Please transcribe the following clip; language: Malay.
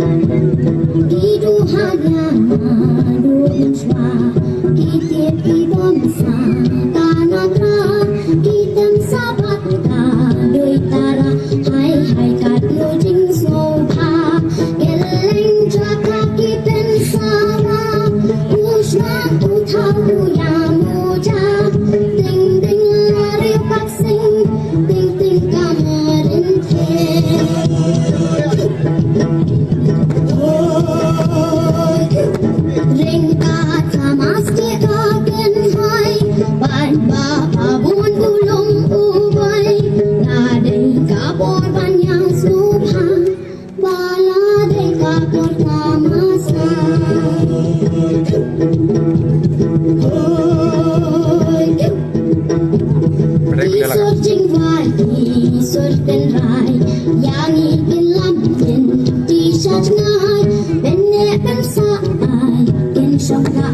Iduhanya manusia kita bangsa tanatra kita sabat doi tara hai hai kat lo jing soha geleng jaka kita sama usna utau ya moja ding ding lari paksing ding ding kamarin the ring kata masti kagen hai ban ba abun ulung ubai nadai kapor banyang subha bala de kapor kamasa isur jingwai isur tenrai yang ikin lamjen ti shat ngai benne pensa ai ken shokra